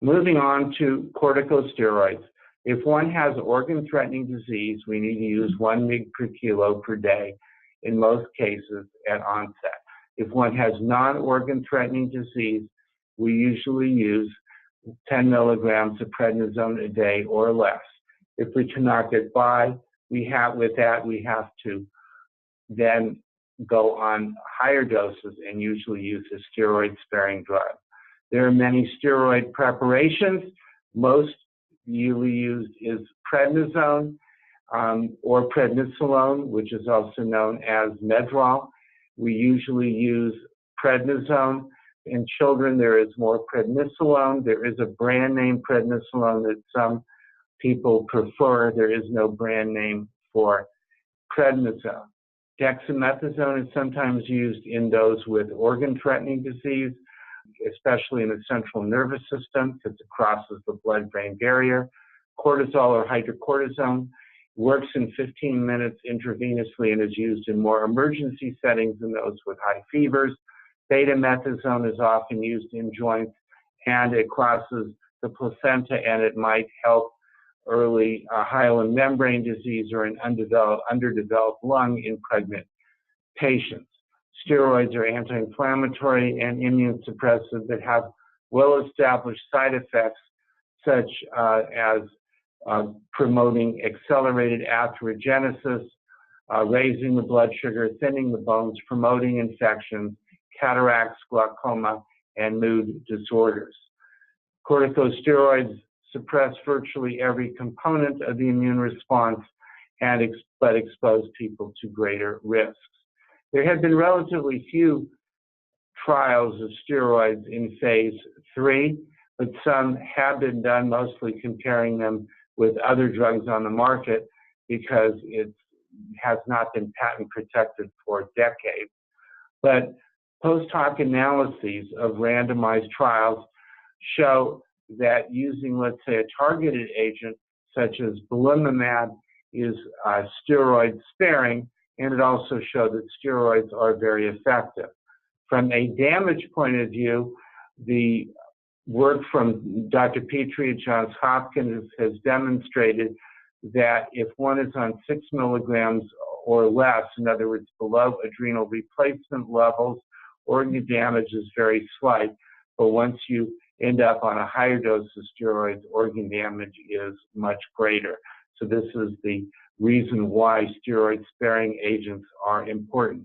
Moving on to corticosteroids. If one has organ-threatening disease, we need to use 1 mg per kilo per day in most cases at onset. If one has non-organ threatening disease, we usually use 10 milligrams of prednisone a day or less. If we cannot get by with that, we have to then go on higher doses and usually use a steroid-sparing drug. There are many steroid preparations. Most usually used is prednisone or prednisolone, which is also known as Medrol. We usually use prednisone. In children, there is more prednisolone. There is a brand name prednisolone that some people prefer. There is no brand name for prednisone. Dexamethasone is sometimes used in those with organ-threatening disease, especially in the central nervous system, because it crosses the blood-brain barrier. Cortisol or hydrocortisone works in 15 minutes intravenously and is used in more emergency settings than those with high fevers. Betamethasone is often used in joints, and it crosses the placenta, and it might help early hyaline membrane disease or an underdeveloped lung in pregnant patients. Steroids are anti-inflammatory and immune suppressive that have well-established side effects such as promoting accelerated atherogenesis, raising the blood sugar, thinning the bones, promoting infections, cataracts, glaucoma, and mood disorders. Corticosteroids suppress virtually every component of the immune response but expose people to greater risks. There have been relatively few trials of steroids in phase 3, but some have been done, mostly comparing them with other drugs on the market because it has not been patent protected for decades. But post hoc analyses of randomized trials show that using, let's say, a targeted agent such as belimumab is steroid sparing, and it also showed that steroids are very effective. From a damage point of view, the work from Dr. Petrie at Johns Hopkins has demonstrated that if one is on 6 milligrams or less, in other words, below adrenal replacement levels, organ damage is very slight, but once you end up on a higher dose of steroids, organ damage is much greater. So this is the reason why steroid-sparing agents are important.